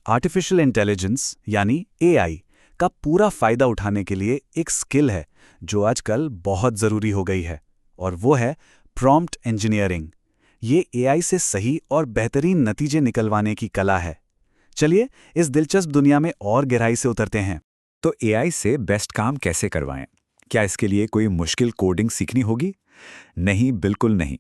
Artificial intelligence यानी AI का पूरा फायदा उठाने के लिए एक स्किल है जो आजकल बहुत ज़रूरी हो गई है, और वो है प्रॉम्प्ट इंजीनियरिंग। ये एआई से सही और बेहतरीन नतीजे निकलवाने की कला है। चलिए इस दिलचस्प दुनिया में और गहराई से उतरते हैं। तो एआई से बेस्ट काम कैसे करवाएं? क्या इसके लिए कोई मुश्किल कोडिंग सीखनी होगी? नहीं, बिल्कुल नहीं।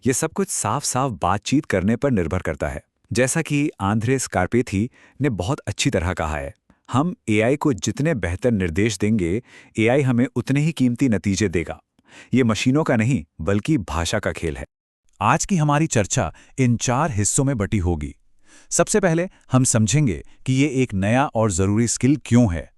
ये सब कुछ साफ साफ बातचीत करने पर निर्भर करता है। जैसा कि आंद्रे स्कारपेथी ने बहुत अच्छी तरह कहा है, हम एआई को जितने बेहतर निर्देश देंगे, एआई हमें उतने ही कीमती नतीजे देगा। ये मशीनों का नहीं, बल्कि भाषा का खेल है। आज की हमारी चर्चा इन 4 हिस्सों में बटी होगी। सबसे पहले हम समझेंगे कि ये एक नया और ज़रूरी स्किल क्यों है।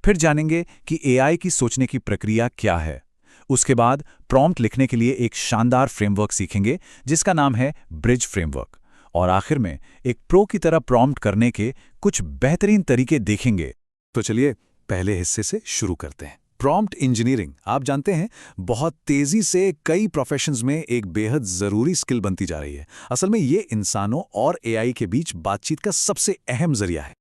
फिर जानेंगे कि एआई की सोचने की प्रक्रिया क्या है। उसके बाद प्रॉम्प्ट लिखने के लिए एक शानदार फ्रेमवर्क सीखेंगे जिसका नाम है ब्रिज फ्रेमवर्क। और आखिर में एक प्रो की तरह प्रॉम्प्ट करने के कुछ बेहतरीन तरीके देखेंगे। तो चलिए पहले हिस्से से शुरू करते हैं। प्रॉम्प्ट इंजीनियरिंग, आप जानते हैं, बहुत तेजी से कई प्रोफेशंस में एक बेहद ज़रूरी स्किल बनती जा रही है। असल में ये इंसानों और एआई के बीच बातचीत का सबसे अहम जरिया है।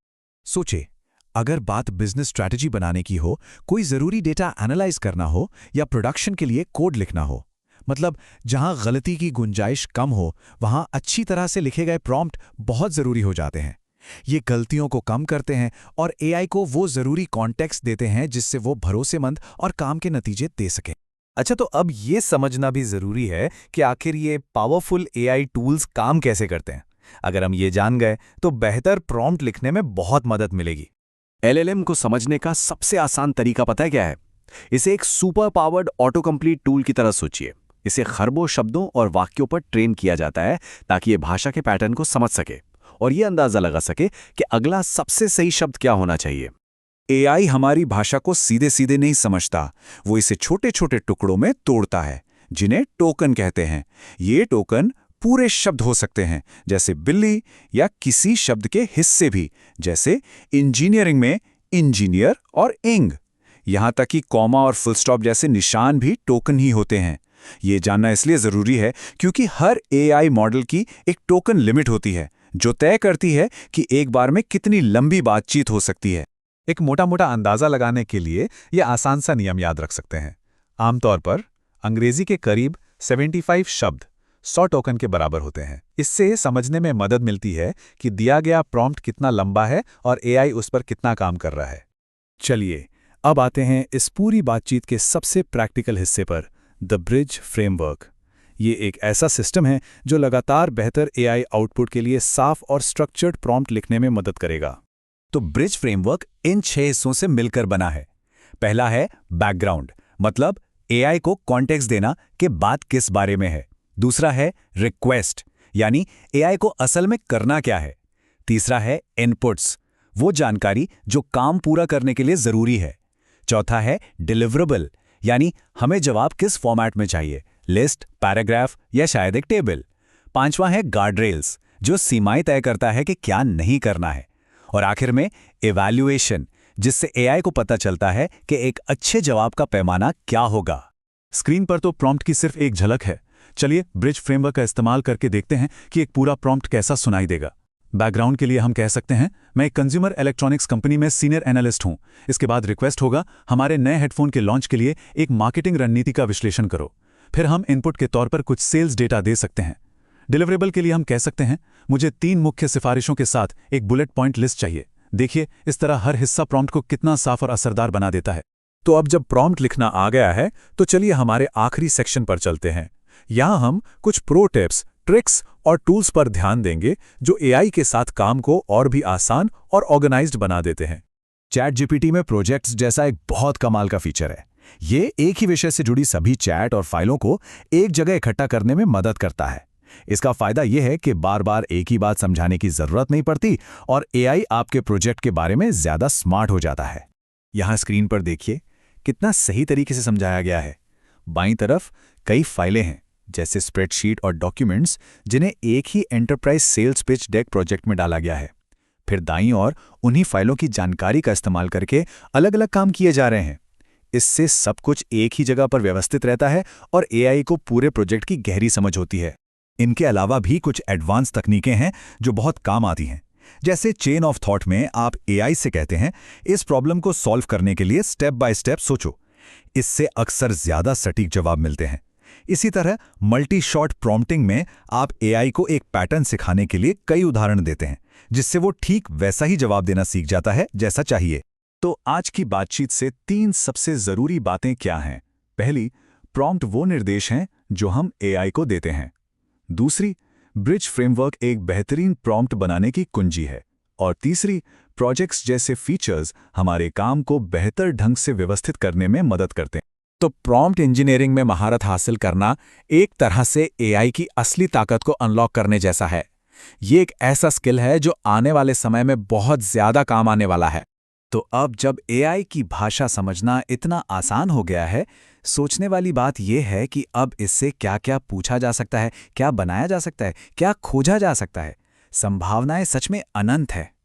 सोचिए, अगर बात बिजनेस स्ट्रैटेजी बनाने की हो, कोई ज़रूरी डेटा एनालाइज करना हो या प्रोडक्शन के लिए कोड लिखना हो, मतलब जहां गलती की गुंजाइश कम हो, वहां अच्छी तरह से लिखे गए प्रॉम्प्ट बहुत ज़रूरी हो जाते हैं। ये गलतियों को कम करते हैं और एआई को वो ज़रूरी कॉन्टेक्स्ट देते हैं जिससे वो भरोसेमंद और काम के नतीजे दे सके। अच्छा, तो अब ये समझना भी ज़रूरी है कि आखिर ये पावरफुल एआई टूल्स काम कैसे करते हैं। अगर हम ये जान गए तो बेहतर प्रॉम्प्ट लिखने में बहुत मदद मिलेगी। एलएलएम को समझने का सबसे आसान तरीका पता है क्या है? इसे एक super powered auto complete tool की तरह सोचिए। इसे खरबों शब्दों और वाक्यों पर ट्रेन किया जाता है ताकि ये भाषा के पैटर्न को समझ सके और ये अंदाजा लगा सके कि अगला सबसे सही शब्द क्या होना चाहिए। एआई हमारी भाषा को सीधे सीधे नहीं समझता, वो इसे छोटे छोटे टुकड़ों में तोड़ता है, जिन्हें टोकन कहते हैं। ये टोकन पूरे शब्द हो सकते हैं, जैसे बिल्ली, या किसी शब्द के हिस्से भी, जैसे इंजीनियरिंग में इंजीनियर और इंग। यहां तक कि कॉमा और फुल स्टॉप जैसे निशान भी टोकन ही होते हैं। ये जानना इसलिए जरूरी है क्योंकि हर एआई मॉडल की एक टोकन लिमिट होती है जो तय करती है कि एक बार में कितनी लंबी बातचीत हो सकती है। एक मोटा मोटा अंदाज़ा लगाने के लिए ये आसान सा नियम याद रख सकते हैं। आमतौर पर अंग्रेजी के करीब 75 शब्द 100 टोकन के बराबर होते हैं। इससे समझने में मदद मिलती है कि दिया गया प्रॉम्प्ट कितना लंबा है और एआई उस पर कितना काम कर रहा है। चलिए अब आते हैं इस पूरी बातचीत के सबसे प्रैक्टिकल हिस्से पर, द ब्रिज फ्रेमवर्क। ये एक ऐसा सिस्टम है जो लगातार बेहतर एआई आउटपुट के लिए साफ और स्ट्रक्चर्ड प्रॉम्प्ट लिखने में मदद करेगा। तो ब्रिज फ्रेमवर्क इन 6 हिस्सों से मिलकर बना है। पहला है बैकग्राउंड, मतलब एआई को कॉन्टेक्स्ट देना कि बात किस बारे में है। दूसरा है रिक्वेस्ट, यानी एआई को असल में करना क्या है। तीसरा है इनपुट्स, वो जानकारी जो काम पूरा करने के लिए जरूरी है। चौथा है डिलीवरेबल, यानी हमें जवाब किस फॉर्मेट में चाहिए, लिस्ट, पैराग्राफ या शायद एक टेबल। पांचवा है गार्डरेल्स, जो सीमाएं तय करता है कि क्या नहीं करना है। और आखिर में इवैल्यूएशन, जिससे एआई को पता चलता है कि एक अच्छे जवाब का पैमाना क्या होगा। स्क्रीन पर तो प्रॉम्प्ट की सिर्फ एक झलक है। चलिए ब्रिज फ्रेमवर्क का इस्तेमाल करके देखते हैं कि एक पूरा प्रॉम्प्ट कैसा सुनाई देगा। बैकग्राउंड के लिए हम कह सकते हैं, मैं एक कंज्यूमर इलेक्ट्रॉनिक्स कंपनी में सीनियर एनालिस्ट हूं। इसके बाद रिक्वेस्ट होगा, हमारे नए हेडफोन के लॉन्च के लिए एक मार्केटिंग रणनीति का विश्लेषण करो। फिर हम इनपुट के तौर पर कुछ सेल्स डेटा दे सकते हैं। डिलीवरेबल के लिए हम कह सकते हैं, मुझे 3 मुख्य सिफारिशों के साथ एक बुलेट पॉइंट लिस्ट चाहिए। देखिए इस तरह हर हिस्सा प्रॉम्प्ट को कितना साफ और असरदार बना देता है। तो अब जब प्रॉम्प्ट लिखना आ गया है तो चलिए हमारे आखिरी सेक्शन पर चलते हैं। यहां हम कुछ प्रो टिप्स, ट्रिक्स और टूल्स पर ध्यान देंगे जो एआई के साथ काम को और भी आसान और ऑर्गेनाइज्ड बना देते हैं। चैट जीपीटी में प्रोजेक्ट्स जैसा एक बहुत कमाल का फीचर है। ये एक ही विषय से जुड़ी सभी चैट और फाइलों को एक जगह इकट्ठा करने में मदद करता है। इसका फायदा यह है कि बार बार एक ही बात समझाने की जरूरत नहीं पड़ती और एआई आपके प्रोजेक्ट के बारे में ज्यादा स्मार्ट हो जाता है। यहां स्क्रीन पर देखिए कितना सही तरीके से समझाया गया है। बाईं तरफ कई फाइलें हैं, जैसे स्प्रेडशीट और डॉक्यूमेंट्स, जिन्हें एक ही enterprise sales pitch deck project में डाला गया है। फिर दाईं ओर उन्हीं फाइलों की जानकारी का इस्तेमाल करके अलग अलग काम किए जा रहे हैं। इससे सब कुछ एक ही जगह पर व्यवस्थित रहता है और एआई को पूरे प्रोजेक्ट की गहरी समझ होती है। इनके अलावा भी कुछ एडवांस तकनीकें हैं जो बहुत काम आती हैं। जैसे चेन ऑफ थॉट में आप एआई से कहते हैं, इस प्रॉब्लम को सॉल्व करने के लिए स्टेप बाय स्टेप सोचो। इससे अक्सर ज्यादा सटीक जवाब मिलते हैं। इसी तरह मल्टी शॉट प्रॉम्प्टिंग में आप एआई को एक पैटर्न सिखाने के लिए कई उदाहरण देते हैं, जिससे वो ठीक वैसा ही जवाब देना सीख जाता है जैसा चाहिए। तो आज की बातचीत से 3 सबसे जरूरी बातें क्या हैं? पहली, प्रॉम्प्ट वो निर्देश हैं जो हम एआई को देते हैं। दूसरी, ब्रिज फ्रेमवर्क एक बेहतरीन प्रॉम्प्ट बनाने की कुंजी है। और तीसरी, प्रोजेक्ट्स जैसे फीचर्स हमारे काम को बेहतर ढंग से व्यवस्थित करने में मदद करते हैं। तो प्रॉम्प्ट इंजीनियरिंग में महारत हासिल करना एक तरह से एआई की असली ताकत को अनलॉक करने जैसा है। ये एक ऐसा स्किल है जो आने वाले समय में बहुत ज्यादा काम आने वाला है। तो अब जब एआई की भाषा समझना इतना आसान हो गया है, सोचने वाली बात यह है कि अब इससे क्या-क्या पूछा जा सकता है, क्या बनाया जा सकता है, क्या खोजा जा सकता है। संभावनाएं सच में अनंत है।